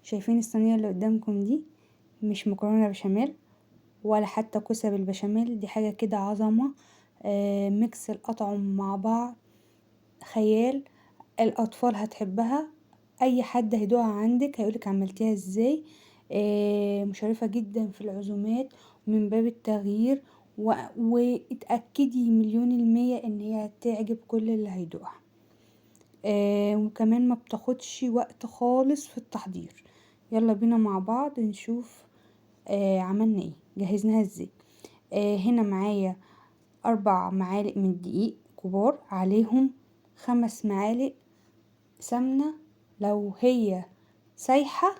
شايفين الصينية اللي قدامكم دي؟ مش مكرونة بشاميل ولا حتى كوسة بالبشاميل، دي حاجة كده عظمة. ميكس الأطعم مع بعض خيال. الأطفال هتحبها، أي حد هيدوقها عندك هيقولك عملتيها ازاي. مشرفة جدا في العزومات ومن باب التغيير، واتأكدي 1000000% ان هي هتعجب كل اللي هيدوقها. وكمان ما بتاخدش وقت خالص في التحضير. يلا بينا مع بعض نشوف عملنا ايه، جهزناها ازاي. هنا معايا 4 معالق من الدقيق كبار، عليهم 5 معالق سمنة. لو هي سايحة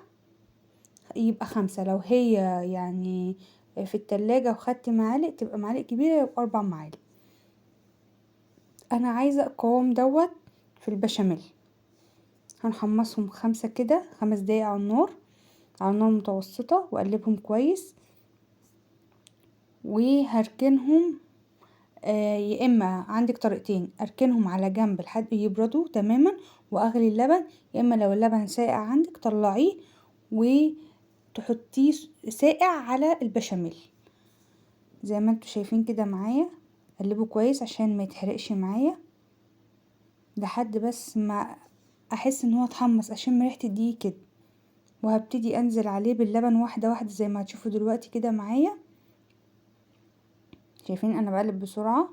يبقى 5، لو هي يعني في التلاجة وخدت معالق تبقى معالق كبيرة يبقى 4 معالق. انا عايزة القوام دوت في البشاميل. هنحمصهم 5 كده، 5 دقايق على النار، على نار متوسطة، واقلبهم كويس وهركنهم. يا اما عندك طريقتين، اركنهم على جنب لحد يبردوا تماما واغلي اللبن، يا اما لو اللبن ساقع عندك طلعيه وتحطيه ساقع على البشاميل زي ما انتوا شايفين كده معايا. قلبه كويس عشان ما يتحرقش معايا لحد بس ما احس ان هو اتحمص، اشم ريحه الدقيق كده، وهبتدي انزل عليه باللبن واحده واحده زي ما هتشوفوا دلوقتي كده معايا. شايفين انا بقلب بسرعه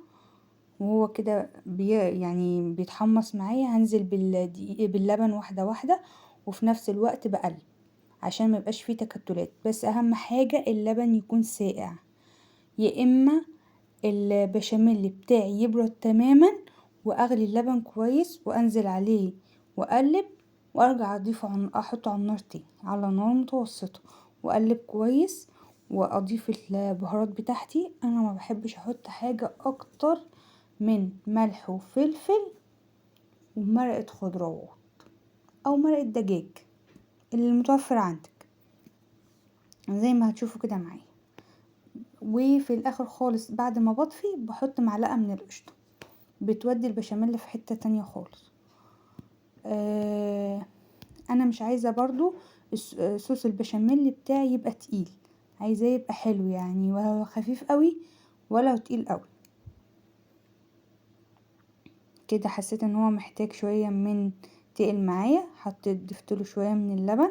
وهو كده يعني بيتحمص معايا. هنزل باللبن واحده واحده وفي نفس الوقت بقلب عشان ما يبقاش فيه تكتلات. بس اهم حاجه اللبن يكون ساقع، يا اما البشاميل بتاعي يبرد تماما واغلي اللبن كويس وانزل عليه واقلب وارجع اضيفه احطه على النار تاني على نار متوسطه واقلب كويس واضيف البهارات بتاعتي. انا ما بحبش احط حاجه اكتر من ملح وفلفل ومرقه خضروات او مرقه دجاج اللي المتوفر عندك زي ما هتشوفوا كده معايا. وفي الاخر خالص بعد ما بطفي بحط معلقه من القشطه، بتودي البشاميل في حتة تانية خالص. انا مش عايزة برضو صوص البشاميل بتاعي يبقى تقيل، عايزاه يبقى حلو يعني، ولا هو خفيف قوي ولا هو تقيل قوي. كده حسيت ان هو محتاج شوية من تقل معايا، حطيت ضفتله شوية من اللبن.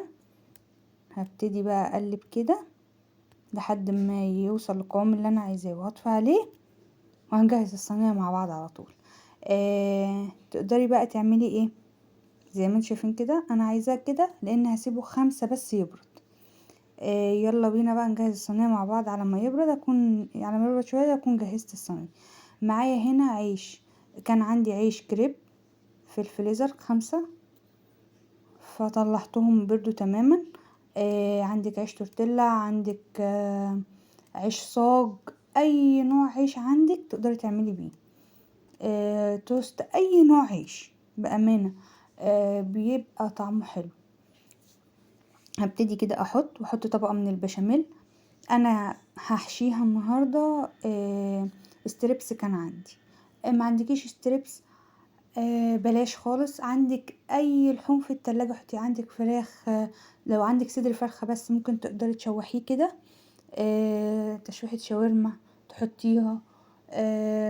هبتدي بقى اقلب كده لحد ما يوصل للقوام اللي انا عايزاه وهطفي عليه وهنجهز الصينية مع بعض على طول. تقدري بقى تعملي ايه زي ما انتم شايفين كده. انا عايزاه كده لان هسيبه 5 بس يبرد. يلا بينا بقى نجهز الصينيه مع بعض. على ما يبرد اكون على ما يبرد شويه اكون جهزت الصينيه. معايا هنا عيش، كان عندي عيش كريب في الفريزر 5 فطلعتهم بردوا تماما. عندك عيش تورتيلا، عندك عيش صاج، اي نوع عيش عندك تقدري تعملي بيه. توست، اي نوع عيش بامانه بيبقى طعمه حلو. هبتدي كده واحط طبقة من البشاميل. انا هحشيها النهاردة ستريبس كان عندي. ما عندكيش ستريبس بلاش خالص. عندك اي لحوم في التلاجة حطي، عندك فراخ لو عندك صدر فرخة بس ممكن تقدري تشوحيه كده تشويحة شاورما تحطيها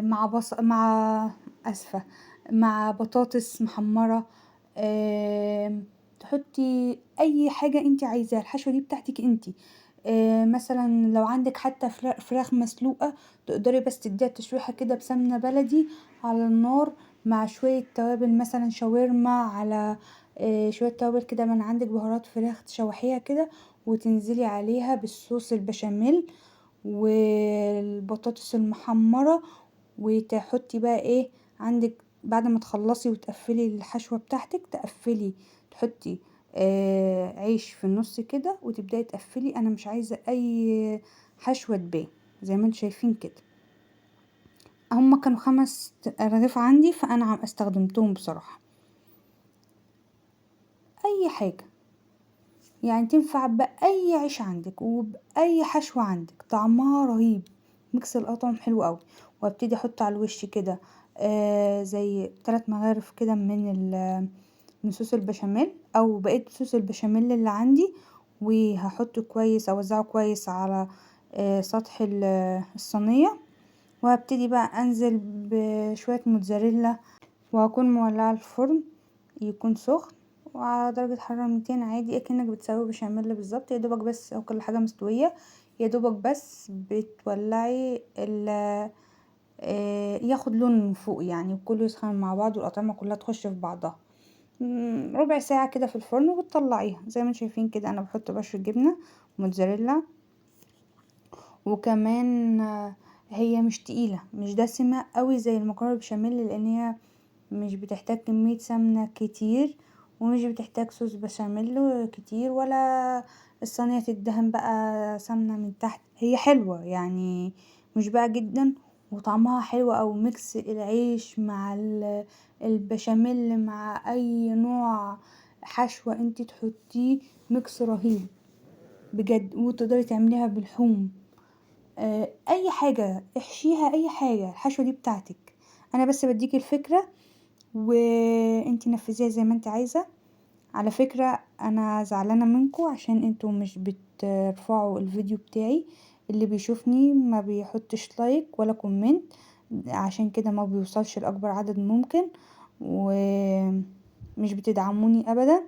مع مع اسفة مع بطاطس محمرة. تحطي اي حاجة انت عايزاها، الحشوة دي بتاعتك انت. مثلا لو عندك حتى فراخ مسلوقة تقدري بس تديها تشويحة كده بسمنة بلدي على النار مع شوية توابل مثلا شاورما، على شوية توابل كده من عندك، بهارات فراخ تشوحيها كده وتنزلي عليها بالصوص البشاميل والبطاطس المحمرة. وتحطي بقى ايه عندك بعد ما تخلصي وتقفلي الحشوة بتاعتك، تقفلي تحطي عيش في النص كده وتبداي تقفلي. انا مش عايزة اي حشوة تبان زي ما انتم شايفين كده. هما كانوا 5 رغيف عندي فانا استخدمتهم بصراحة. اي حاجة يعني تنفع بأي عيش عندك وبأي حشوة عندك، طعمها رهيب، ميكس الأطعم حلو قوي. وابتدي احط على الوش كده زي 3 مغارف كده من من صوص البشاميل او بقية صوص البشاميل اللي عندي، وهحطه كويس اوزعه كويس على سطح الصينية، وهبتدي بقى انزل بشوية موتزاريلا، وهكون مولعة الفرن يكون سخن وعلى درجة حرارة 200 عادي، اكنك بتسوي بشاميل بالظبط. يا دوبك بس او كل حاجة مستوية، يا دوبك بس بتولعي ياخد لون من فوق يعني، وكله يسخن مع بعض والاطعمة كلها تخش في بعضها. ربع ساعة كده في الفرن وبتطلعيها. زي ما انتم شايفين كده انا بحط بشر جبنة موتزاريلا، وكمان هي مش تقيلة مش دسمة قوي زي المكرونة بشاميل، لان هي مش بتحتاج كمية سمنة كتير، ومش بتحتاج صوص بشاميل كتير، ولا الصينية تدهن بقى سمنة من تحت. هي حلوة يعني، مش بقى جدا، وطعمها حلو. او ميكس العيش مع البشاميل مع اي نوع حشوة انتي تحطيه، ميكس رهيب بجد. وتقدري تعمليها بالحوم، اي حاجة احشيها، اي حاجة الحشوة دي بتاعتك. انا بس بديكي الفكرة وانتي نفذيها زي ما انت عايزة. على فكرة انا زعلانة منكم عشان انتوا مش بترفعوا الفيديو بتاعي، اللي بيشوفني ما بيحطش لايك ولا كومنت، عشان كده ما بيوصلش لاكبر عدد ممكن، ومش بتدعموني ابدا.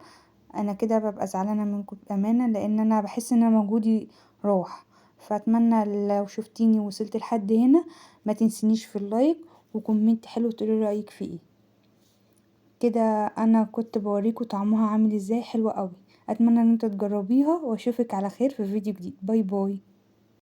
انا كده ببقى زعلانة منكم بامانة، لان انا بحس ان انا مجهودي راح. فاتمنى لو شفتيني وصلت لحد هنا ما تنسينيش في اللايك وكومنت حلو تقولي رايك فيه ايه. كده انا كنت بوريكم طعمها عامل ازاي، حلوة قوي. اتمنى ان انتوا تجربيها، واشوفك على خير في فيديو جديد. باي باي.